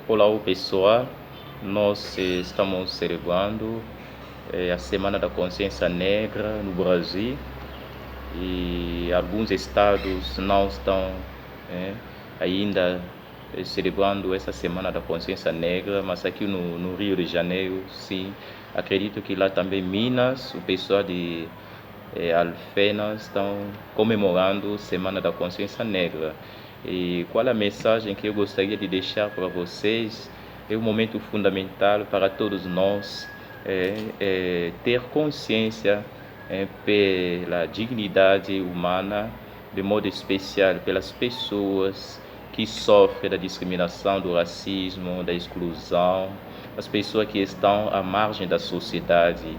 Olá, pessoal. Nós estamos celebrando a Semana da Consciência Negra no Brasil e alguns estados não estão ainda celebrando essa Semana da Consciência Negra, mas aqui no Rio de Janeiro, sim, acredito que lá também Minas, o pessoal de Alfenas estão comemorando a Semana da Consciência Negra. E qual a mensagem que eu gostaria de deixar para vocês? É um momento fundamental para todos nós ter consciência pela dignidade humana, de modo especial pelas pessoas que sofrem da discriminação, do racismo, da exclusão, as pessoas que estão à margem da sociedade.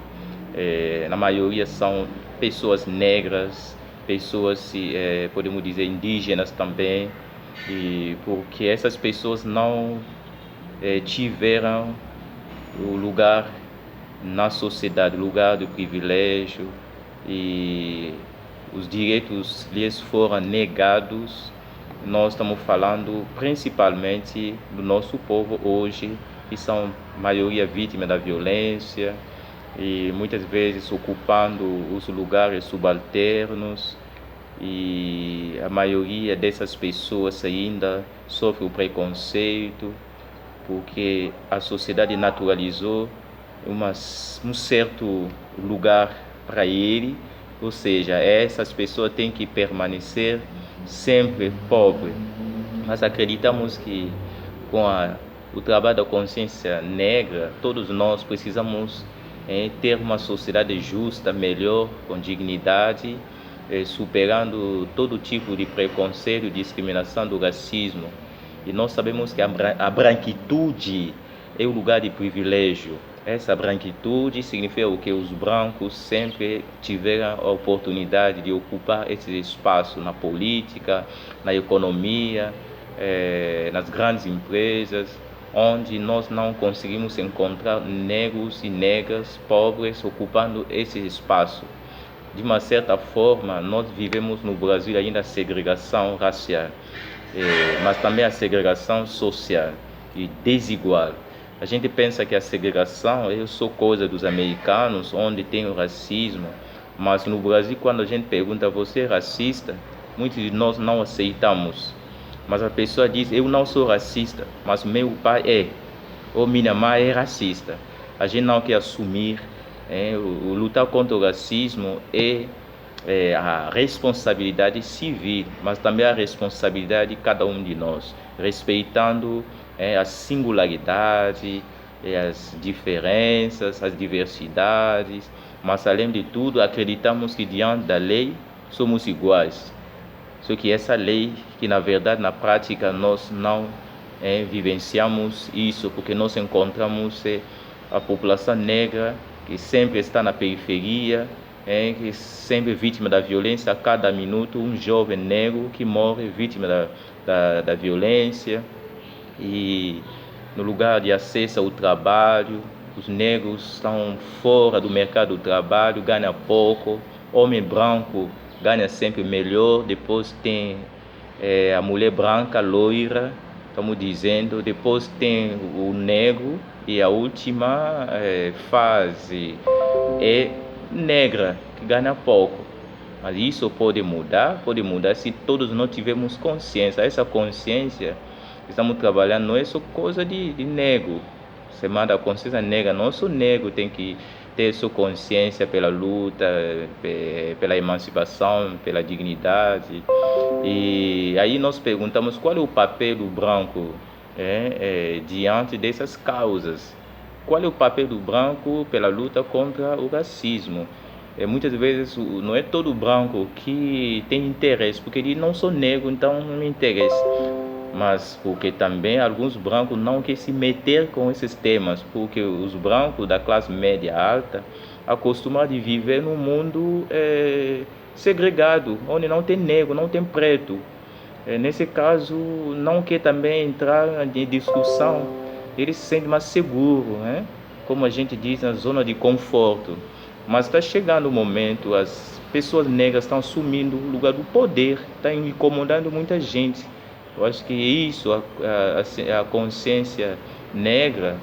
Na maioria são pessoas negras, pessoas, podemos dizer, indígenas também, e porque essas pessoas não tiveram o lugar na sociedade, lugar de privilégio, e os direitos lhes foram negados. Nós estamos falando principalmente do nosso povo hoje, que são a maioria vítima da violência, e muitas vezes ocupando os lugares subalternos, e a maioria dessas pessoas ainda sofre o preconceito porque a sociedade naturalizou um certo lugar para ele, ou seja, essas pessoas têm que permanecer sempre pobres. Mas acreditamos que com o trabalho da consciência negra, todos nós precisamos ter uma sociedade justa, melhor, com dignidade, superando todo tipo de preconceito, discriminação, do racismo. E nós sabemos que a branquitude é o lugar de privilégio. Essa branquitude significa o que os brancos sempre tiveram a oportunidade de ocupar esse espaço na política, na economia, nas grandes empresas, onde nós não conseguimos encontrar negros e negras pobres ocupando esse espaço. De uma certa forma, nós vivemos no Brasil ainda a segregação racial, mas também a segregação social e desigual. A gente pensa que a segregação é só coisa dos americanos, onde tem o racismo, mas no Brasil, quando a gente pergunta, você é racista? Muitos de nós não aceitamos. Mas a pessoa diz, eu não sou racista, mas meu pai é, ou minha mãe é racista. A gente não quer assumir. O lutar contra o racismo é a responsabilidade civil, mas também a responsabilidade de cada um de nós, respeitando a singularidade, as diferenças, as diversidades, mas além de tudo acreditamos que diante da lei somos iguais. Só que essa lei, que na verdade na prática nós não vivenciamos isso, porque nós encontramos a população negra que sempre está na periferia, que sempre é vítima da violência. A cada minuto um jovem negro que morre vítima da violência. E no lugar de acesso ao trabalho, os negros estão fora do mercado do trabalho, ganham pouco. Homem branco ganha sempre melhor. Depois tem a mulher branca, loira, estamos dizendo. Depois tem o negro, e a última fase é negra, que ganha pouco. Mas isso pode mudar se todos nós tivermos consciência. Essa consciência que estamos trabalhando não é só coisa de negro. Semana da Consciência Negra, nosso negro tem que ter sua consciência pela luta, pela emancipação, pela dignidade. E aí nós perguntamos qual é o papel do branco diante dessas causas. Qual é o papel do branco pela luta contra o racismo? Muitas vezes não é todo branco que tem interesse, porque ele não sou negro, então não me interessa. Mas porque também alguns brancos não querem se meter com esses temas, porque os brancos da classe média alta acostumam a viver num mundo segregado, onde não tem negro, não tem preto. Nesse caso, não quer também entrar em discussão, ele se sente mais seguro, como a gente diz, na zona de conforto. Mas está chegando o momento, as pessoas negras estão assumindo o lugar do poder, está incomodando muita gente. Eu acho que isso, a consciência negra,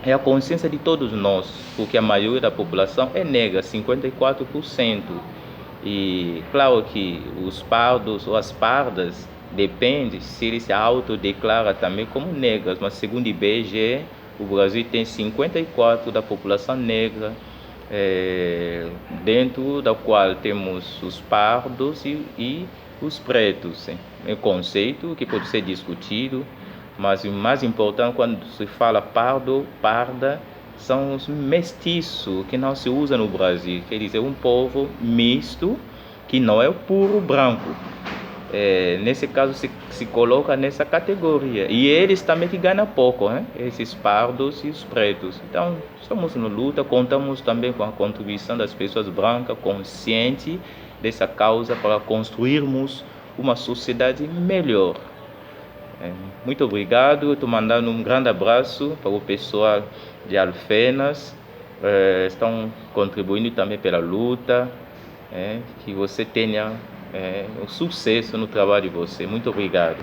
é a consciência de todos nós, porque a maioria da população é negra, 54%. E claro que os pardos ou as pardas depende se eles se autodeclaram também como negras, mas segundo o IBGE, o Brasil tem 54% da população negra, dentro da qual temos os pardos e os pretos. É um conceito que pode ser discutido, mas o mais importante quando se fala pardo, parda, são os mestiços, que não se usa no Brasil, quer dizer, um povo misto, que não é o puro branco. Nesse caso se coloca nessa categoria, e eles também que ganham pouco, né? Esses pardos e os pretos. Então estamos na luta, contamos também com a contribuição das pessoas brancas conscientes dessa causa para construirmos uma sociedade melhor. Muito obrigado, estou mandando um grande abraço para o pessoal de Alfenas, estão contribuindo também pela luta, que você tenha um sucesso no trabalho de você. Muito obrigado.